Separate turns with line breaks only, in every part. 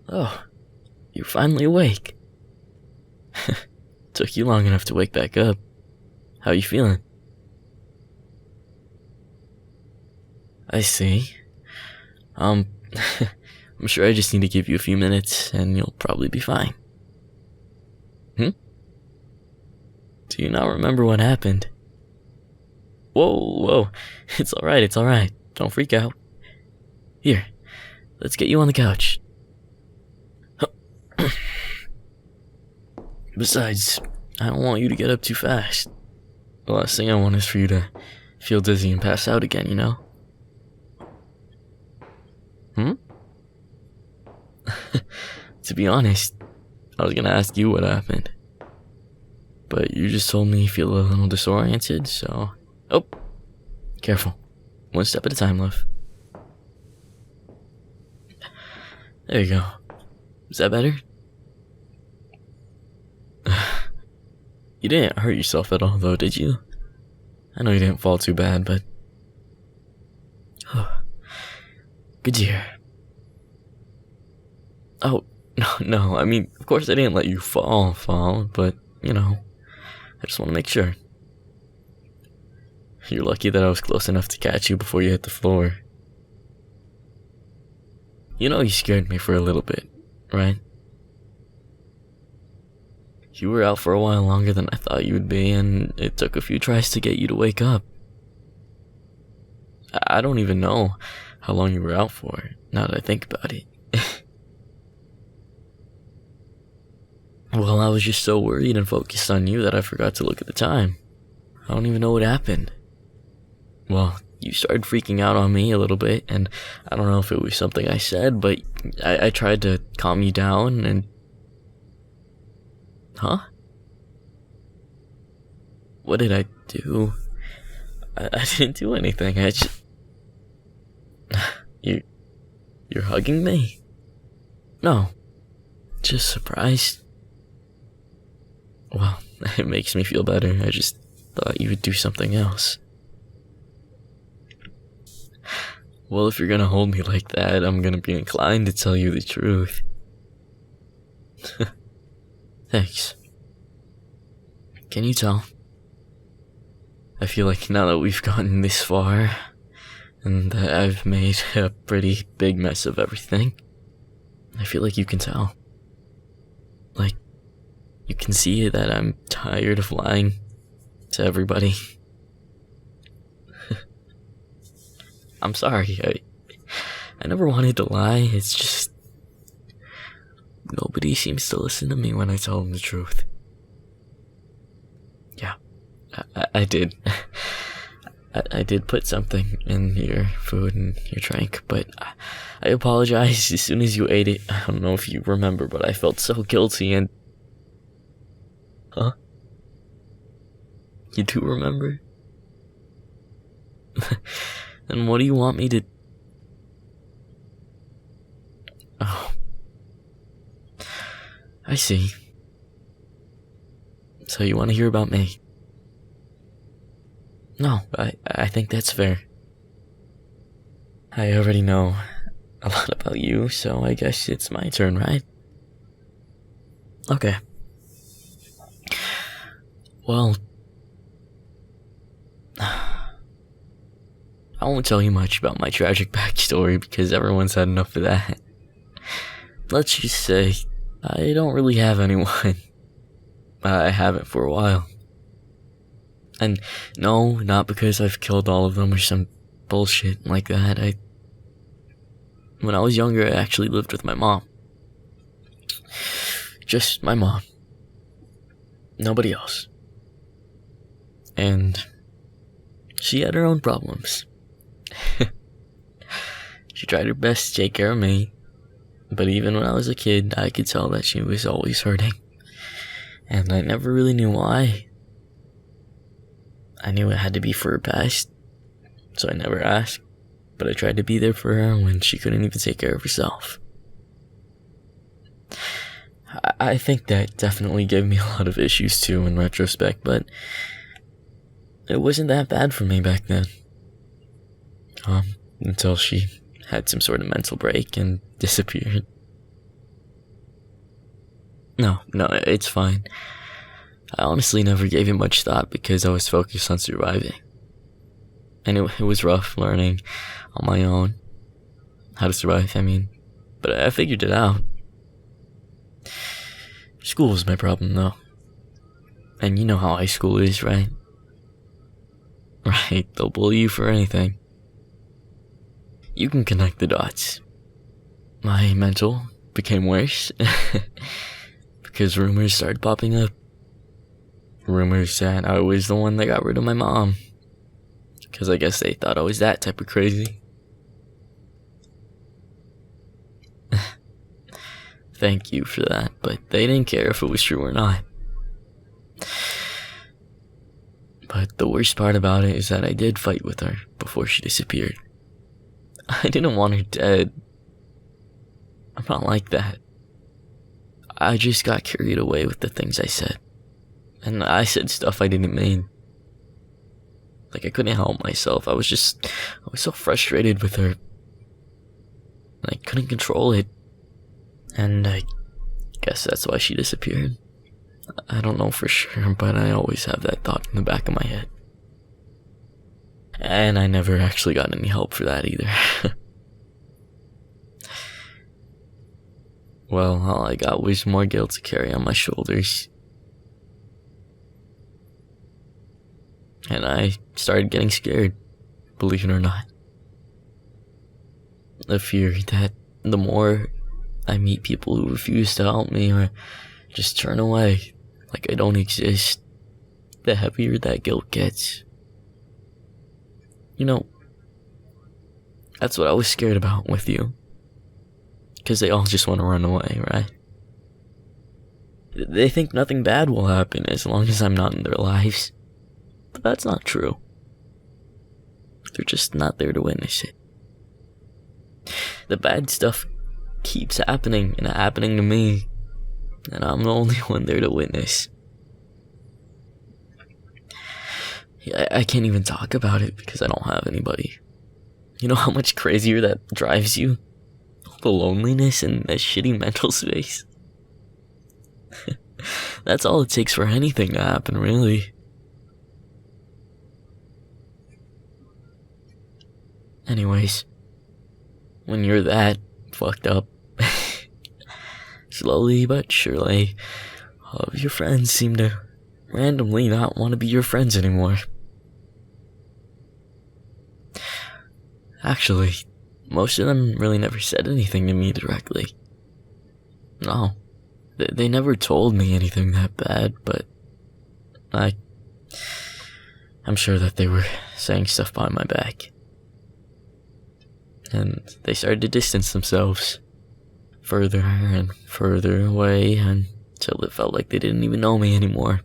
Oh, you're finally awake. Took you long enough to wake back up. How you feeling? I see. I'm sure I just need to give you a few minutes and you'll probably be fine. Do you not remember what happened? Whoa. It's alright. Don't freak out. Here, let's get you on the couch. Besides, I don't want you to get up too fast. The last thing I want is for you to feel dizzy and pass out again, you know? To be honest, I was gonna ask you what happened. But you just told me you feel a little disoriented, so... Oh, careful. One step at a time, love. There you go. Is that better? You didn't hurt yourself at all, though, did you? I know you didn't fall too bad, but... Oh, good to hear. Oh, no, I mean, of course I didn't let you fall, but, you know, I just want to make sure. You're lucky that I was close enough to catch you before you hit the floor. You know you scared me for a little bit, right? You were out for a while longer than I thought you would be, and it took a few tries to get you to wake up. I don't even know how long you were out for, now that I think about it. Well, I was just so worried and focused on you that I forgot to look at the time. I don't even know what happened. Well, you started freaking out on me a little bit, and I don't know if it was something I said, but I tried to calm you down, and... Huh? What did I do? I didn't do anything, I just... You're hugging me? No. Just surprised. Well, it makes me feel better. I just thought you would do something else. Well, if you're gonna hold me like that, I'm gonna be inclined to tell you the truth. Thanks. Can you tell? I feel like now that we've gotten this far, and that I've made a pretty big mess of everything, I feel like you can tell. Like, you can see that I'm tired of lying to everybody. I'm sorry, I never wanted to lie, it's just... Nobody seems to listen to me when I tell them the truth. Yeah, I did. I did put something in your food and your drink, but I apologized as soon as you ate it. I don't know if you remember, but I felt so guilty and... Huh? You do remember? Then what do you want me to... Oh. I see. So you want to hear about me? No, I think that's fair. I already know a lot about you, so I guess it's my turn, right? Okay. Well... I won't tell you much about my tragic backstory because everyone's had enough of that. Let's just say, I don't really have anyone. I haven't for a while. And no, not because I've killed all of them or some bullshit like that. When I was younger, I actually lived with my mom. Just my mom. Nobody else. And she had her own problems. She tried her best to take care of me, but even when I was a kid, I could tell that she was always hurting. And I never really knew why. I knew it had to be for her best, so I never asked, but I tried to be there for her when she couldn't even take care of herself. I think that definitely gave me a lot of issues too in retrospect, but it wasn't that bad for me back then. Until she had some sort of mental break and disappeared. No, it's fine. I honestly never gave it much thought because I was focused on surviving. And it was rough learning on my own how to survive, but I figured it out. School was my problem, though. And you know how high school is, right? Right, they'll bully you for anything. You can connect the dots. My mental became worse because rumors started popping up. Rumors that I was the one that got rid of my mom, because I guess they thought I was that type of crazy. Thank you for that, but they didn't care if it was true or not. But the worst part about it is that I did fight with her before she disappeared. I didn't want her dead. I'm not like that. I just got carried away with the things I said. And I said stuff I didn't mean. Like, I couldn't help myself. I was so frustrated with her. I couldn't control it. And I guess that's why she disappeared. I don't know for sure, but I always have that thought in the back of my head. And I never actually got any help for that either. Well, all I got was more guilt to carry on my shoulders. And I started getting scared, believe it or not. The fear that the more I meet people who refuse to help me or just turn away like I don't exist, the heavier that guilt gets. You know, that's what I was scared about with you. Because they all just want to run away, right? They think nothing bad will happen as long as I'm not in their lives. But that's not true. They're just not there to witness it. The bad stuff keeps happening and happening to me, and I'm the only one there to witness. I can't even talk about it because I don't have anybody. You know how much crazier that drives you? The loneliness and that shitty mental space. That's all it takes for anything to happen, really. Anyways, when you're that fucked up, slowly but surely, all of your friends seem to randomly not want to be your friends anymore. Actually, most of them really never said anything to me directly. No, they never told me anything that bad, but I'm sure that they were saying stuff behind my back. And they started to distance themselves further and further away until it felt like they didn't even know me anymore.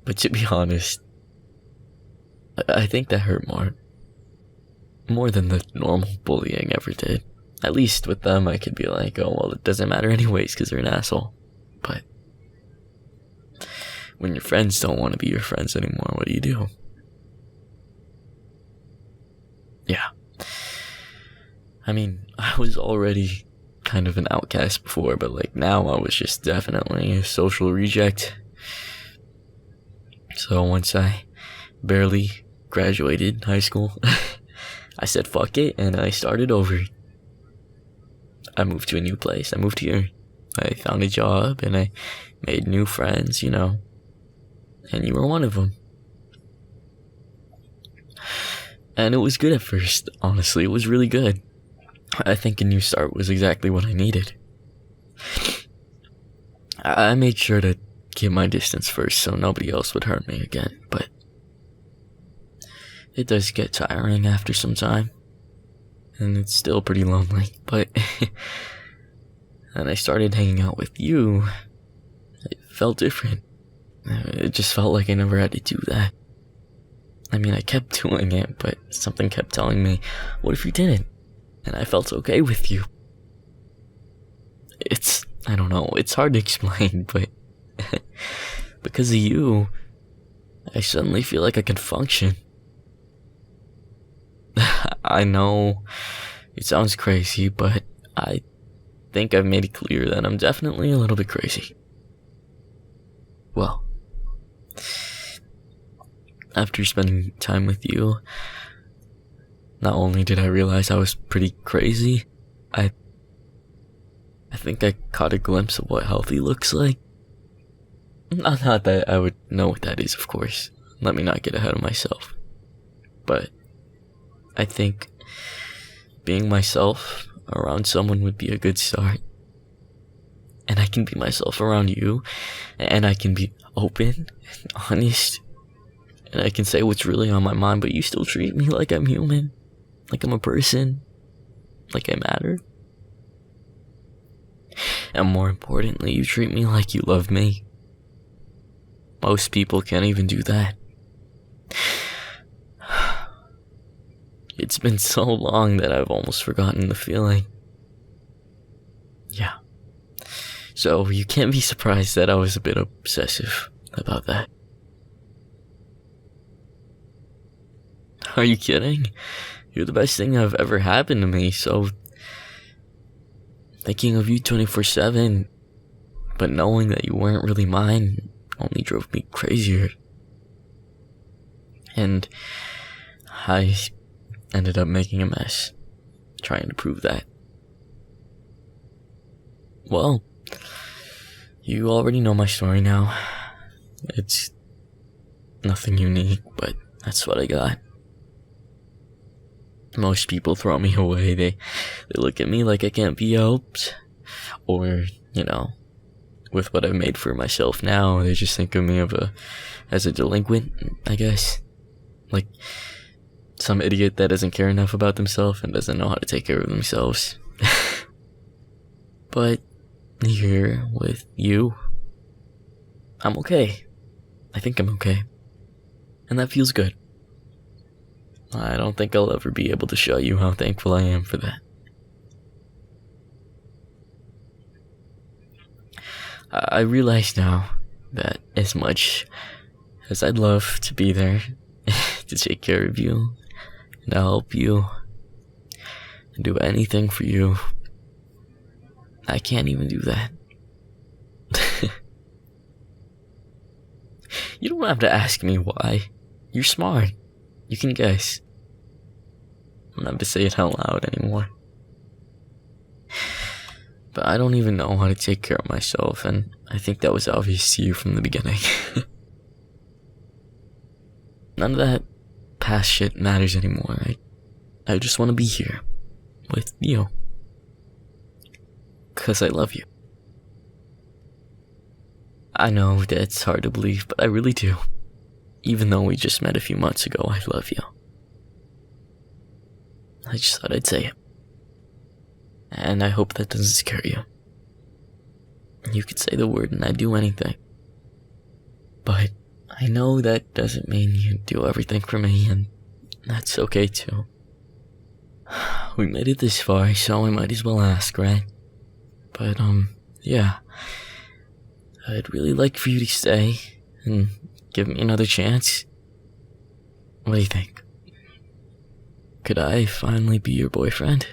But to be honest, I think that hurt more than the normal bullying ever did. At least with them I could be like, oh well, it doesn't matter anyways because they're an asshole. But when your friends don't want to be your friends anymore, what do you do? Yeah. I mean, I was already kind of an outcast before, but like now I was just definitely a social reject. So once I barely graduated high school, I said fuck it and I started over. I moved to a new place. I moved here. I found a job and I made new friends, you know. And you were one of them. And it was good at first, honestly. It was really good. I think a new start was exactly what I needed. I made sure to keep my distance first so nobody else would hurt me again, but it does get tiring after some time. And it's still pretty lonely, but and I started hanging out with you. It felt different. It just felt like I never had to do that. I mean, I kept doing it, but something kept telling me, what if you didn't? And I felt okay with you. I don't know, it's hard to explain, but because of you, I suddenly feel like I can function. I know it sounds crazy, but I think I've made it clear that I'm definitely a little bit crazy. Well, after spending time with you, not only did I realize I was pretty crazy, I think I caught a glimpse of what healthy looks like. Not that I would know what that is, of course. Let me not get ahead of myself. But I think being myself around someone would be a good start. And I can be myself around you, and I can be open and honest, and I can say what's really on my mind, but you still treat me like I'm human, like I'm a person, like I matter. And more importantly, you treat me like you love me. Most people can't even do that. It's been so long that I've almost forgotten the feeling. Yeah. So you can't be surprised that I was a bit obsessive about that. Are you kidding? You're the best thing that ever happened to me, so thinking of you 24/7, but knowing that you weren't really mine only drove me crazier. And I ended up making a mess, trying to prove that. Well, you already know my story now. It's nothing unique, but that's what I got. Most people throw me away. They look at me like I can't be helped. Or, with what I've made for myself now, they just think of me as a delinquent, I guess. Like some idiot that doesn't care enough about themselves and doesn't know how to take care of themselves. But here with you, I'm okay. I think I'm okay. And that feels good. I don't think I'll ever be able to show you how thankful I am for that. I realize now that as much as I'd love to be there to take care of you and to help you and do anything for you, I can't even do that. You don't have to ask me why. You're smart. You can guess. I don't have to say it out loud anymore. But I don't even know how to take care of myself, and I think that was obvious to you from the beginning. None of that past shit matters anymore. I just want to be here with you. 'Cause I love you. I know that's hard to believe, but I really do. Even though we just met a few months ago, I love you. I just thought I'd say it. And I hope that doesn't scare you. You could say the word and I'd do anything. But I know that doesn't mean you do everything for me, and that's okay too. We made it this far, so I might as well ask, right? But, yeah. I'd really like for you to stay and give me another chance. What do you think? Could I finally be your boyfriend?